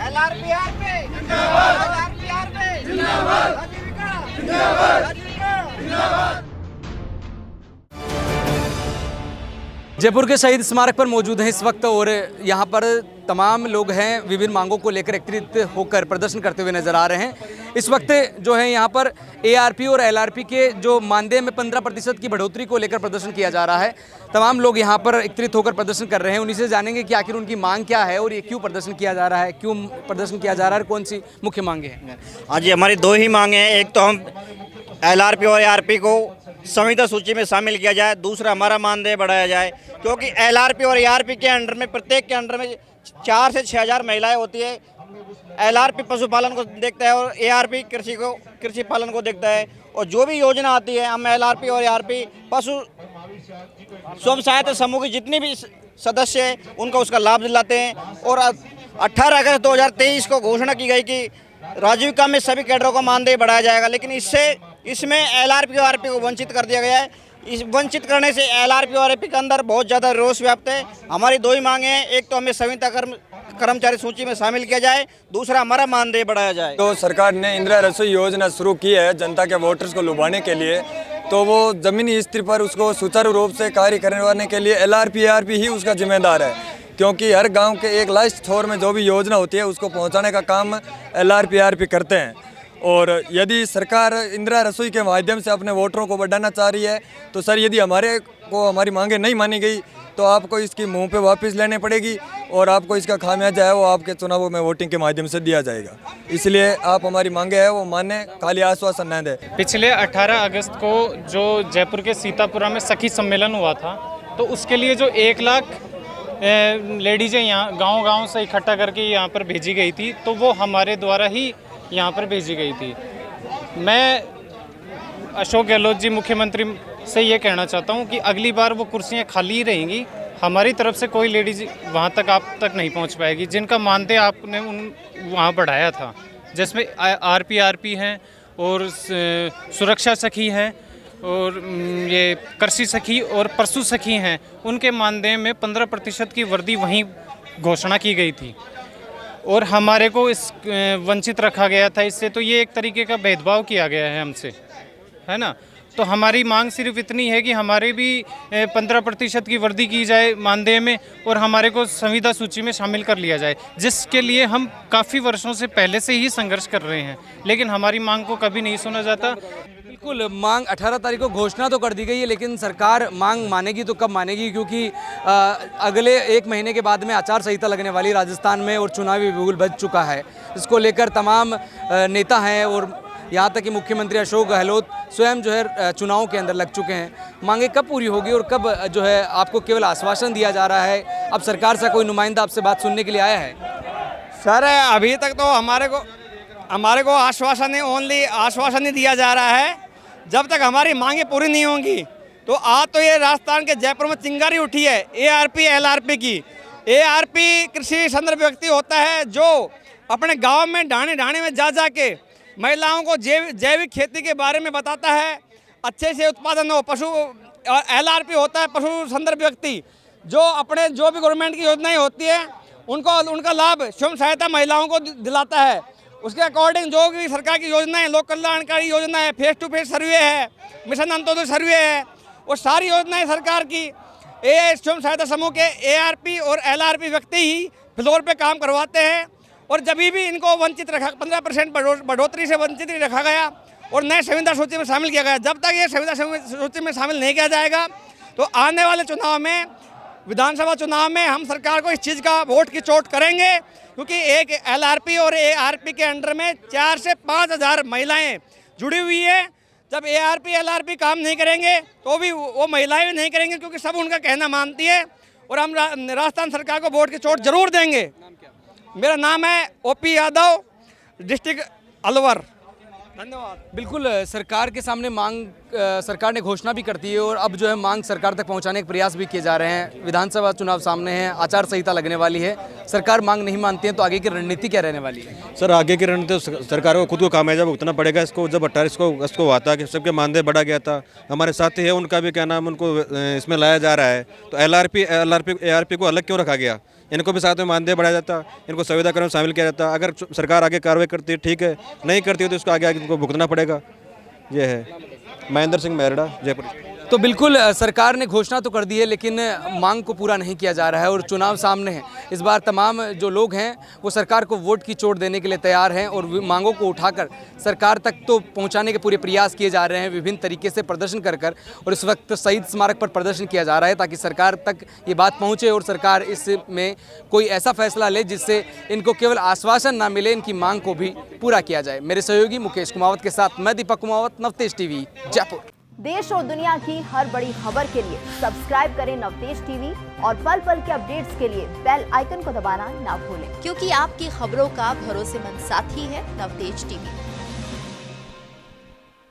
LRPRP जिंदाबाद, LRPRP जिंदाबाद, आजीविका जिंदाबाद, आजीविका जिंदाबाद। जयपुर के शहीद स्मारक पर मौजूद हैं इस वक्त और यहाँ पर तमाम लोग हैं विभिन्न मांगों को लेकर एकत्रित होकर प्रदर्शन करते हुए नजर आ रहे हैं। इस वक्त जो है यहाँ पर ARP और LRP के जो मानदेय में 15% की बढ़ोतरी को लेकर प्रदर्शन किया जा रहा है। तमाम लोग यहाँ पर एकत्रित होकर प्रदर्शन कर रहे हैं। उन्हीं से जानेंगे कि आखिर उनकी मांग क्या है और ये क्यों प्रदर्शन किया जा रहा है, क्यों प्रदर्शन किया जा रहा है, कौन सी मुख्य मांगे हैं। हाँ जी, हमारी दो ही मांगे हैं। एक तो हम LRP और ARP को संविदा सूची में शामिल किया जाए, दूसरा हमारा मानदेय बढ़ाया जाए, क्योंकि LRP और ARP के अंडर में प्रत्येक के अंडर में 4 से 6 हज़ार महिलाएं होती है। LRP पशुपालन को देखता है और ARP कृषि पालन को देखता है। और जो भी योजना आती है हम LRP और ARP पशु स्वयं सहायता समूह की जितनी भी सदस्य हैं उनको उसका लाभ दिलाते हैं। और 18 अगस्त 2023 को घोषणा की गई कि राजीविका में सभी कैडरों का मानदेय बढ़ाया जाएगा, लेकिन इसमें LRP और ARP को वंचित कर दिया गया है। इस वंचित करने से LRP और ARP के अंदर बहुत ज़्यादा रोष व्याप्त है। हमारी दो ही मांगे हैं, एक तो हमें संविदा कर्मचारी सूची में शामिल किया जाए, दूसरा हमारा मानदेय बढ़ाया जाए। तो सरकार ने इंदिरा रसोई योजना शुरू की है जनता के वोटर्स को लुभाने के लिए, तो वो ज़मीनी स्तर पर उसको सुचारू रूप से कार्य करवाने के लिए LRP ARP ही उसका जिम्मेदार है, क्योंकि हर गांव के एक लास्ट छोर में जो भी योजना होती है उसको पहुंचाने का काम LRP ARP करते हैं। और यदि सरकार इंदिरा रसोई के माध्यम से अपने वोटरों को बढ़ाना चाह रही है तो सर, यदि हमारी मांगे नहीं मानी गई तो आपको इसकी मुंह पे वापस लेने पड़ेगी और आपको इसका खामियाजा है वो आपके चुनावों में वोटिंग के माध्यम से दिया जाएगा। इसलिए आप हमारी मांगे है वो माने, खाली आश्वासन न दें। पिछले 18 अगस्त को जो जयपुर के सीतापुरा में सखी सम्मेलन हुआ था, तो उसके लिए जो 1 लाख लेडीज़ें यहाँ गांव से इकट्ठा करके यहाँ पर भेजी गई थी, तो वो हमारे द्वारा ही यहाँ पर भेजी गई थी। मैं अशोक गहलोत जी मुख्यमंत्री से ये कहना चाहता हूँ कि अगली बार वो कुर्सियाँ खाली ही रहेंगी। हमारी तरफ से कोई लेडीज वहाँ तक आप तक नहीं पहुँच पाएगी जिनका मानदेय आपने वहाँ बढ़ाया था, जिसमें RP हैं और सुरक्षा सखी हैं और ये कृषि सखी और पशु सखी हैं। उनके मानदेय में 15% की वृद्धि वहीं घोषणा की गई थी और हमारे को इस वंचित रखा गया था। इससे तो ये एक तरीके का भेदभाव किया गया है हमसे, है ना। तो हमारी मांग सिर्फ इतनी है कि हमारे भी 15% की वृद्धि की जाए मानदेय में और हमारे को संविदा सूची में शामिल कर लिया जाए, जिसके लिए हम काफ़ी वर्षों से पहले से ही संघर्ष कर रहे हैं, लेकिन हमारी मांग को कभी नहीं सुना जाता। बिल्कुल, मांग 18 तारीख को घोषणा तो कर दी गई है, लेकिन सरकार मांग मानेगी तो कब मानेगी, क्योंकि अगले 1 महीने के बाद में आचार संहिता लगने वाली राजस्थान में और चुनावी बिगुल बज चुका है। इसको लेकर तमाम नेता हैं और यहाँ तक कि मुख्यमंत्री अशोक गहलोत स्वयं जो है चुनाव के अंदर लग चुके हैं। मांगे कब पूरी होगी और कब जो है आपको केवल आश्वासन दिया जा रहा है? अब सरकार से कोई नुमाइंदा आपसे बात सुनने के लिए आया है? सर, अभी तक तो हमारे को आश्वासन ओनली आश्वासन ही दिया जा रहा है। जब तक हमारी मांगे पूरी नहीं होंगी तो आज तो ये राजस्थान के जयपुर में चिंगारी उठी है ARP LRP की। ARP कृषि संदर्भ व्यक्ति होता है जो अपने गांव में ढाणे में जा के महिलाओं को जैविक खेती के बारे में बताता है, अच्छे से उत्पादन हो। पशु और LRP होता है पशु संदर्भ व्यक्ति जो अपने जो भी गवर्नमेंट की योजनाएं होती है उनका लाभ स्वयं सहायता महिलाओं को दिलाता है। उसके अकॉर्डिंग जो भी सरकार की योजनाएं, लोक कल्याणकारी योजना है, फेस टू फेस सर्वे है, मिशन अंत्योदय सर्वे है, वो सारी योजनाएं सरकार की स्वयं सहायता समूह के ARP और LRP व्यक्ति ही फ्लोर पे काम करवाते हैं। और जब भी इनको वंचित रखा 15% बढ़ोतरी से वंचित ही रखा गया और नए संविदा सूची में शामिल किया गया। जब तक ये संविदा सूची में शामिल नहीं किया जाएगा तो आने वाले चुनाव में, विधानसभा चुनाव में हम सरकार को इस चीज़ का वोट की चोट करेंगे, क्योंकि एक LRP और ARP के अंडर में 4 से 5 हज़ार महिलाएं जुड़ी हुई है। जब ARP LRP काम नहीं करेंगे तो भी वो महिलाएं भी नहीं करेंगे, क्योंकि सब उनका कहना मानती है। और हम राजस्थान सरकार को वोट की चोट जरूर देंगे। मेरा नाम है OP यादव, डिस्ट्रिक्ट अलवर। धन्यवाद। बिल्कुल सरकार के सामने मांग सरकार ने घोषणा भी कर दी है और अब जो है मांग सरकार तक पहुंचाने के प्रयास भी किए जा रहे हैं। विधानसभा चुनाव सामने हैं, आचार संहिता लगने वाली है, सरकार मांग नहीं मानती है तो आगे की रणनीति क्या रहने वाली है? सर आगे की रणनीति तो सरकार को खुद को खामियाजा भुगतना पड़ेगा। इसको जब 28 को हुआ था कि सबके मानदेय बढ़ा गया था, हमारे साथी है उनका भी क्या नाम उनको इसमें लाया जा रहा है, तो LRP ARP को अलग क्यों रखा गया? इनको भी साथ में मानदेय बढ़ाया जाता, इनको संविदा कर्म में शामिल किया जाता। अगर सरकार आगे कार्रवाई करती है ठीक है, नहीं करती है तो इसको आगे इनको भुगतना पड़ेगा। ये है महेंद्र सिंह मेहरड़ा, जयपुर। तो बिल्कुल सरकार ने घोषणा तो कर दी है लेकिन मांग को पूरा नहीं किया जा रहा है और चुनाव सामने है। इस बार तमाम जो लोग हैं वो सरकार को वोट की चोट देने के लिए तैयार हैं और मांगों को उठाकर सरकार तक तो पहुंचाने के पूरे प्रयास किए जा रहे हैं, विभिन्न तरीके से प्रदर्शन कर कर। और इस वक्त शहीद स्मारक पर प्रदर्शन किया जा रहा है ताकि सरकार तक ये बात पहुँचे और सरकार इसमें कोई ऐसा फैसला ले जिससे इनको केवल आश्वासन ना मिले, इनकी मांग को भी पूरा किया जाए। मेरे सहयोगी मुकेश कुमावत के साथ मैं दीपक कुमावत, नवतेज टीवी, जयपुर। देश और दुनिया की हर बड़ी खबर के लिए सब्सक्राइब करें नवतेज टीवी और पल पल के अपडेट्स के लिए बेल आइकन को दबाना ना भूलें, क्योंकि आपकी खबरों का भरोसेमंद साथी है नवतेज टीवी।